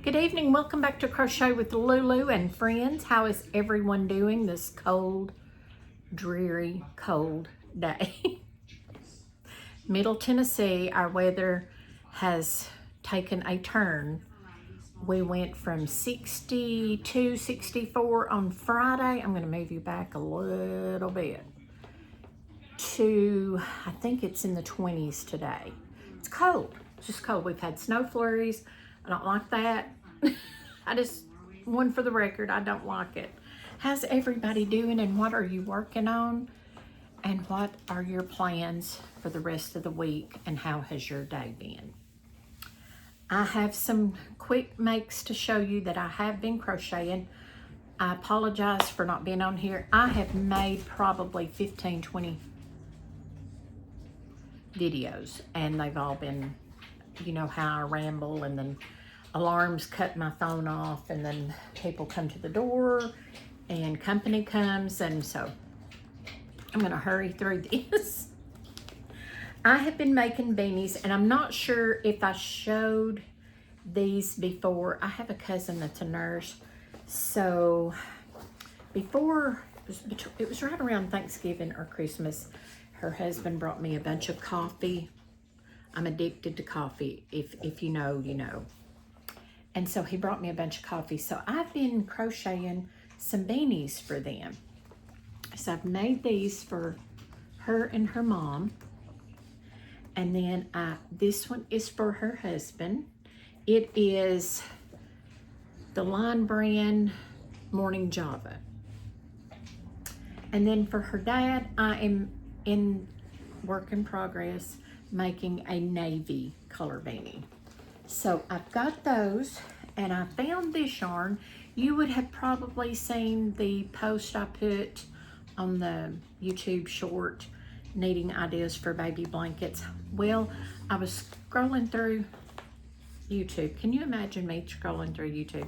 Good evening. Welcome back to Crochet with Lulu and friends. How is everyone doing this cold, dreary, cold day? Middle Tennessee, our weather has taken a turn. We went from 62, 64 on Friday. I'm going to move you back a little bit to, I think it's in the 20s today. It's cold. It's just cold. We've had snow flurries. I don't like that. One for the record, I don't like it. How's everybody doing and what are you working on? And what are your plans for the rest of the week and how has your day been? I have some quick makes to show you that I have been crocheting. I apologize for not being on here. I have made probably 15, 20 videos and they've all been, you know how I ramble and then alarms cut my phone off and then people come to the door and company comes, and so I'm gonna hurry through this. I have been making beanies and I'm not sure if I showed these before. I have a cousin that's a nurse, so before, it was right around Thanksgiving or Christmas, her husband brought me a bunch of coffee. I'm addicted to coffee. If you know, you know. And so he brought me a bunch of coffee. So I've been crocheting some beanies for them. So I've made these for her and her mom. And then this one is for her husband. It is the Line Brand Morning Java. And then for her dad, I am in work in progress making a navy color beanie. So I've got those and I found this yarn. You would have probably seen the post I put on the YouTube short, needing ideas for baby blankets. Well, I was scrolling through YouTube. Can you imagine me scrolling through YouTube?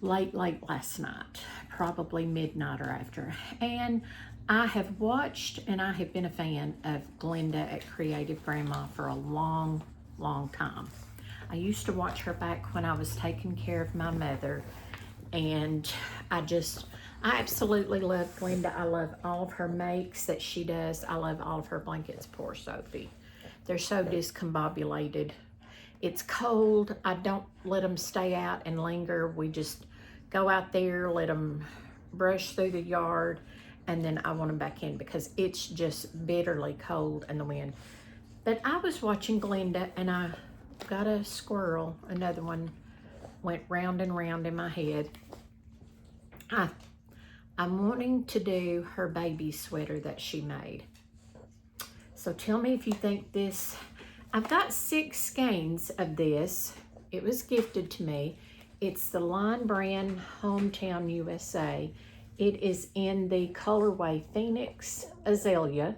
Late last night, probably midnight or after. And I have watched and I have been a fan of Glenda at Creative Grandma for a long time. I used to watch her back when I was taking care of my mother, and I absolutely love Glenda. I love all of her makes that she does. I love all of her blankets. Poor Sophie. They're so discombobulated. It's cold. I don't let them stay out and linger. We just go out there, let them brush through the yard, and then I want them back in because it's just bitterly cold in the wind. But I was watching Glenda and I got a squirrel. Another one went round and round in my head. I'm wanting to do her baby sweater that she made. So tell me if you think this. I've got 6 skeins of this. It was gifted to me. It's the Line Brand Hometown USA. It is in the colorway Phoenix Azalea.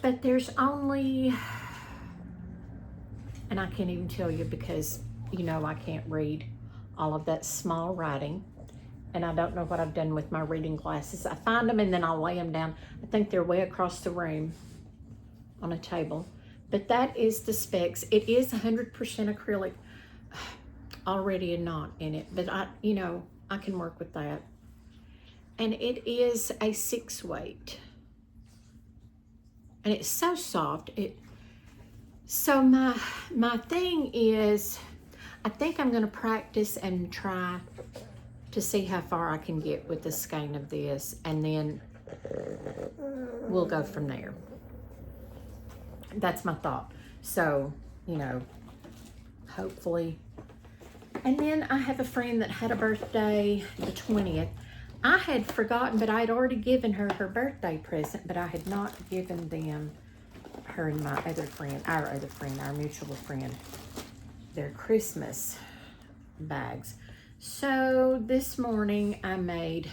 But there's only, and I can't even tell you because, you know, I can't read all of that small writing. And I don't know what I've done with my reading glasses. I find them and then I'll lay them down. I think they're way across the room on a table. But that is the specs. It is 100% acrylic, already a knot in it. But I can work with that. And it is a 6 weight. And it's so soft. So my thing is, I think I'm gonna practice and try to see how far I can get with the skein of this, and then we'll go from there. That's my thought. So, you know, hopefully. And then I have a friend that had a birthday the 20th. I had forgotten, but I had already given her her birthday present, but I had not given them, her and my other friend, our mutual friend, their Christmas bags. So this morning I made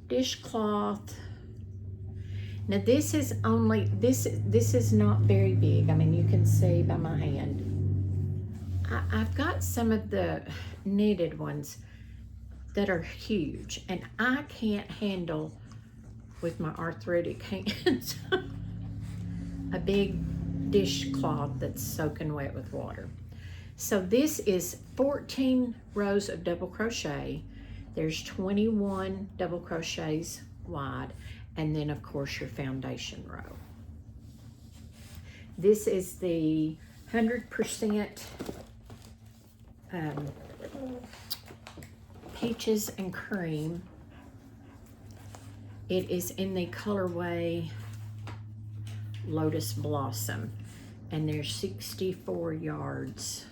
dishcloth. Now this is only, this is not very big. I mean, you can see by my hand. I've got some of the knitted ones that are huge, and I can't handle, with my arthritic hands, a big dishcloth that's soaking wet with water. So this is 14 rows of double crochet. There's 21 double crochets wide, and then of course your foundation row. This is the 100% peaches and cream. It is in the colorway Lotus Blossom, and there's 64 yards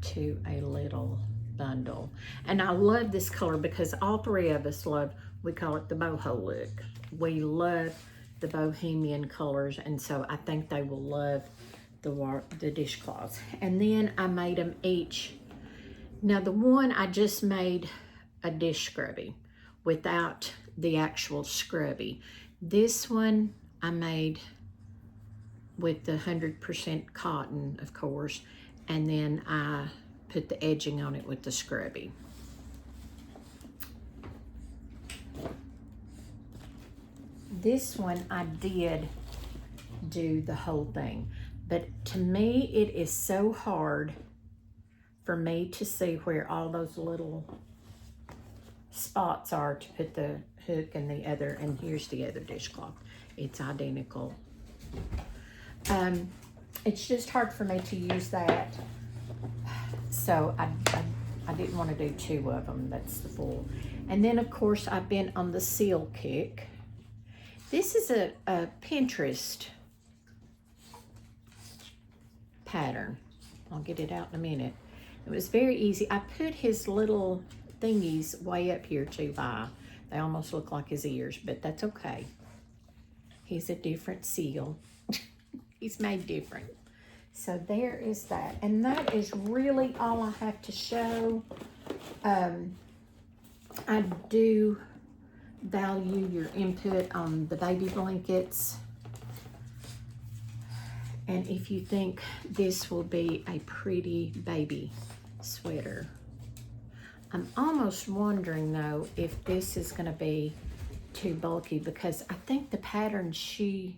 to a little bundle. And I love this color because all three of us love, we call it the boho look. We love the bohemian colors, and so I think they will love the dishcloths. And then I made them each. Now the one I just made a dish scrubby without the actual scrubby. This one I made with the 100% cotton, of course, and then I put the edging on it with the scrubby. This one I did do the whole thing, but to me it is so hard for me to see where all those little spots are to put the hook and the other, and here's the other dishcloth. It's identical. It's just hard for me to use that, so I didn't want to do two of them. That's the full. And then of course I've been on the seal kick. This is a Pinterest pattern. I'll get it out in a minute. It was very easy. I put his little thingies way up here too high. They almost look like his ears, but that's okay. He's a different seal. He's made different. So there is that. And that is really all I have to show. I do value your input on the baby blankets. And if you think this will be a pretty baby sweater. I'm almost wondering though if this is going to be too bulky, because I think the pattern she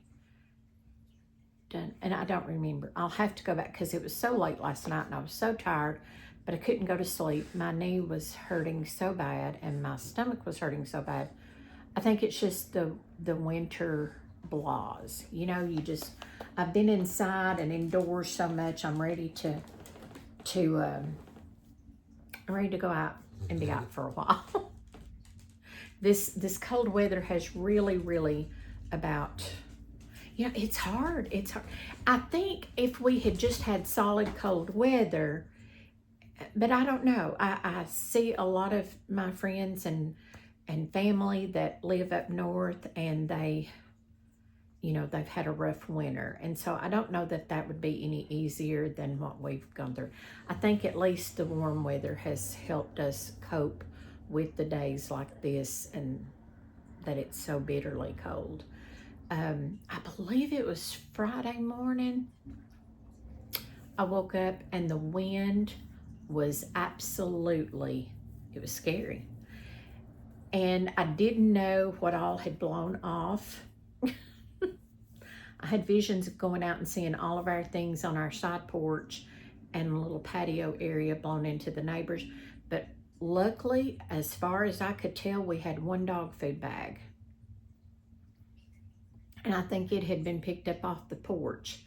done, and I don't remember. I'll have to go back because it was so late last night and I was so tired, but I couldn't go to sleep. My knee was hurting so bad and my stomach was hurting so bad. I think it's just the winter blahs. You know, I've been inside and indoors so much. I'm ready to go out and be out for a while. This cold weather has really about, you know, it's hard. It's hard. I think if we had just had solid cold weather, but I don't know. I see a lot of my friends and family that live up north, and they, you know, they've had a rough winter. And so I don't know that that would be any easier than what we've gone through. I think at least the warm weather has helped us cope with the days like this and that it's so bitterly cold. I believe it was Friday morning. I woke up and the wind was absolutely, it was scary. And I didn't know what all had blown off. I had visions of going out and seeing all of our things on our side porch and a little patio area blown into the neighbors. But luckily, as far as I could tell, we had one dog food bag. And I think it had been picked up off the porch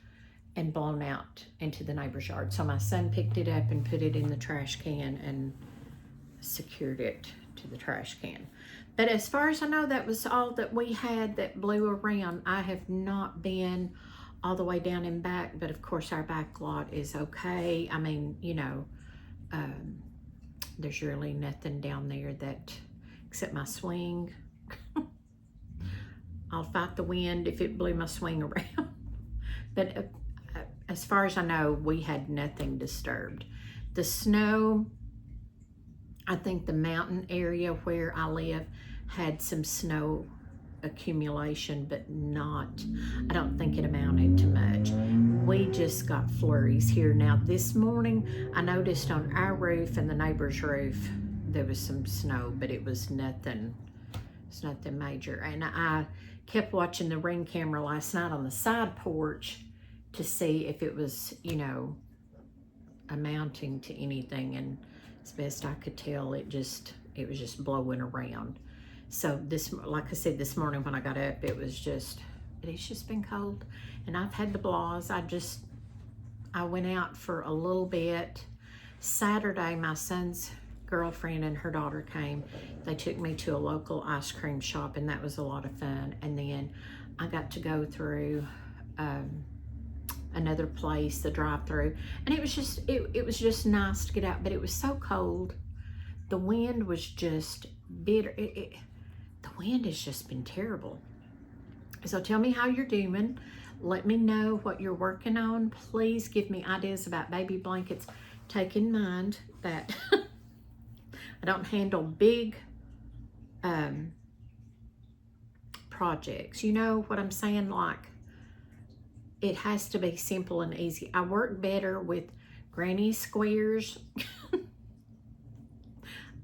and blown out into the neighbor's yard. So my son picked it up and put it in the trash can and secured it to the trash can. But as far as I know, that was all that we had that blew around. I have not been all the way down and back, but of course our back lot is okay. I mean, you know, there's really nothing down there that, except my swing. I'll fight the wind if it blew my swing around. But as far as I know, we had nothing disturbed. The snow, I think the mountain area where I live had some snow accumulation, but not, I don't think it amounted to much. We just got flurries here. Now this morning, I noticed on our roof and the neighbor's roof, there was some snow, but it was nothing, it's nothing major. And I kept watching the Ring camera last night on the side porch to see if it was, you know, amounting to anything, and as best I could tell, it was just blowing around. So this, like I said, this morning when I got up, it's just been cold, and I've had the blahs. I went out for a little bit. Saturday, my son's girlfriend and her daughter came. They took me to a local ice cream shop, and that was a lot of fun. And then I got to go through another place, the drive-through, and it was just nice to get out. But it was so cold. The wind was just bitter. The wind has just been terrible. So tell me how you're doing. Let me know what you're working on. Please give me ideas about baby blankets. Take in mind that I don't handle big projects. You know what I'm saying? Like, it has to be simple and easy. I work better with granny squares.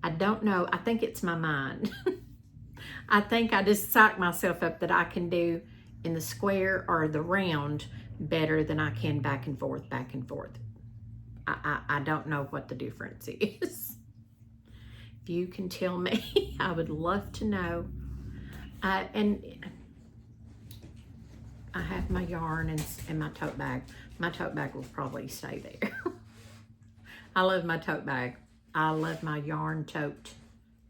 I don't know. I think it's my mind. I think I just psych myself up that I can do in the square or the round better than I can back and forth, back and forth. I don't know what the difference is. If you can tell me, I would love to know. And I have my yarn and my tote bag. My tote bag will probably stay there. I love my tote bag. I love my yarn tote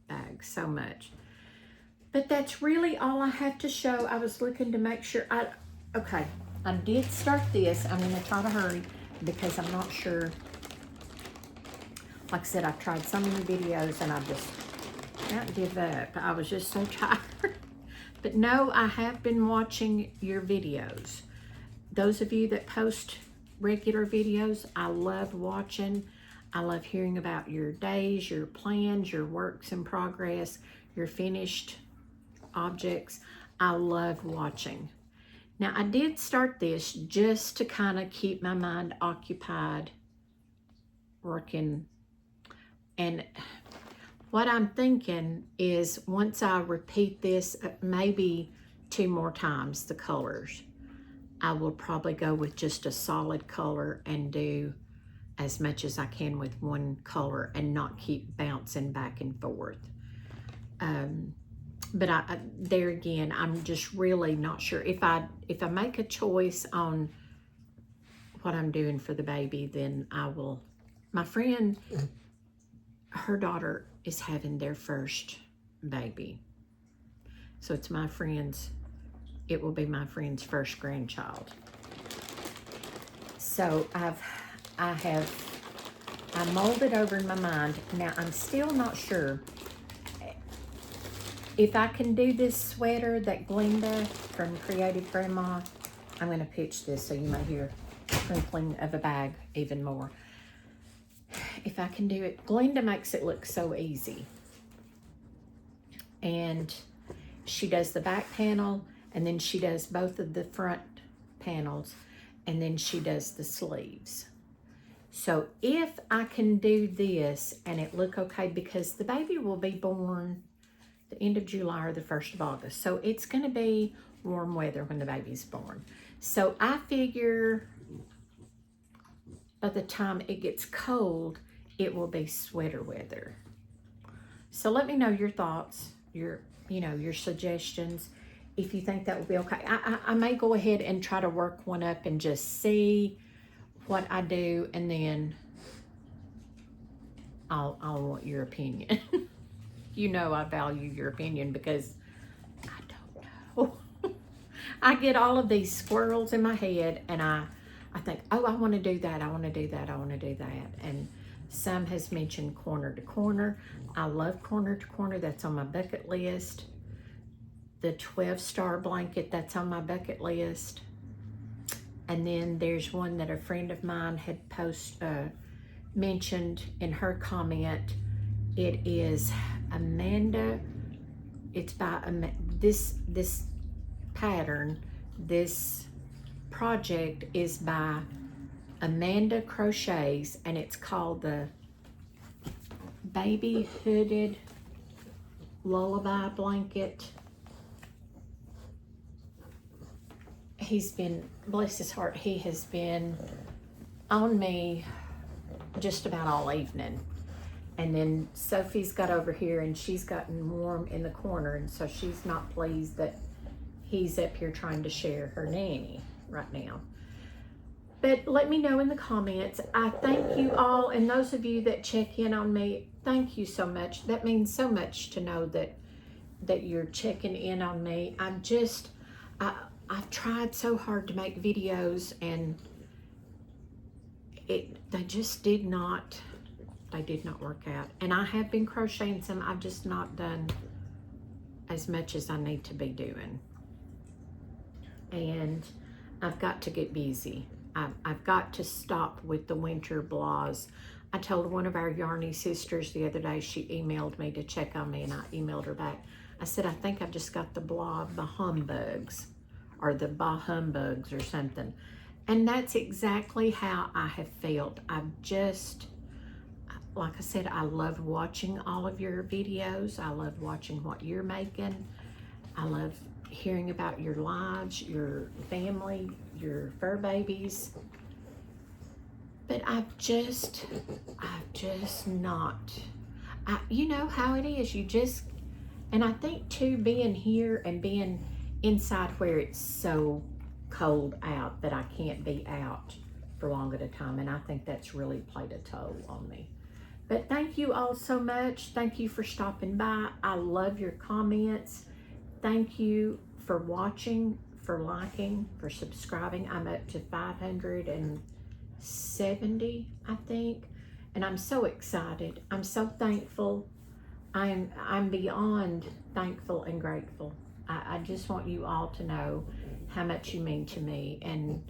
bag so much. But that's really all I have to show. I was looking to make sure okay, I did start this. I'm gonna try to hurry because I'm not sure. Like I said, I've tried so many videos and I just can't give up. I was just so tired. But no, I have been watching your videos. Those of you that post regular videos, I love watching. I love hearing about your days, your plans, your works in progress, your finished objects. I love watching. Now, I did start this just to kind of keep my mind occupied working. And what I'm thinking is once I repeat this maybe 2 more times, the colors, I will probably go with just a solid color and do as much as I can with one color and not keep bouncing back and forth. But there again, I'm just really not sure. If I make a choice on what I'm doing for the baby, then I will. My friend, her daughter is having their first baby. So it will be my friend's first grandchild. So I molded over in my mind. Now, I'm still not sure if I can do this sweater that Glenda from Creative Grandma. I'm going to pitch this so you may hear crinkling of a bag even more. If I can do it, Glenda makes it look so easy. And she does the back panel, and then she does both of the front panels, and then she does the sleeves. So if I can do this and it look okay, because the baby will be born the end of July or the 1st of August. So it's going to be warm weather when the baby's born. So I figure by the time it gets cold, it will be sweater weather. So let me know your thoughts, your suggestions, if you think that will be okay. I may go ahead and try to work one up and just see what I do, and then I'll want your opinion. You know I value your opinion because I don't know. I get all of these squirrels in my head, and I think, oh, I want to do that, I want to do that, I want to do that. And some has mentioned corner to corner. I love corner to corner. That's on my bucket list. The 12-star blanket, that's on my bucket list. And then there's one that a friend of mine had mentioned in her comment. It is Amanda. It's by this pattern. This project is by Amanda Crochets, and it's called the Baby Hooded Lullaby Blanket. He's been, bless his heart, he has been on me just about all evening. And then Sophie's got over here and she's gotten warm in the corner, and so she's not pleased that he's up here trying to share her nanny right now. But let me know in the comments. I thank you all, and those of you that check in on me, thank you so much. That means so much to know that you're checking in on me. I've tried so hard to make videos, and they just did not work out. And I have been crocheting some. I've just not done as much as I need to be doing. And I've got to get busy. I've got to stop with the winter blahs. I told one of our Yarny sisters the other day, she emailed me to check on me, and I emailed her back. I said, I think I've just got the blah of the humbugs, or the bah humbugs or something. And that's exactly how I have felt. I've just, like I said, I love watching all of your videos. I love watching what you're making. I love hearing about your lives, your family, your fur babies. But I've just not, you know how it is. You just, and I think too, being here and being inside where it's so cold out that I can't be out for long at a time. And I think that's really played a toll on me. But thank you all so much. Thank you for stopping by. I love your comments. Thank you for watching, for liking, for subscribing. I'm up to 570, I think. And I'm so excited. I'm so thankful. I'm beyond thankful and grateful. I just want you all to know how much you mean to me and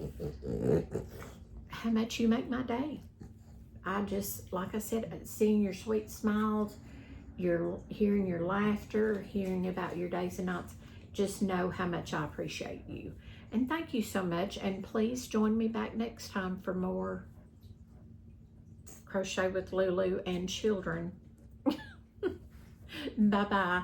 how much you make my day. I just, like I said, seeing your sweet smiles, hearing your laughter, hearing about your days and nights, just know how much I appreciate you. And thank you so much. And please join me back next time for more Crochet with Lulu and Children. Bye-bye.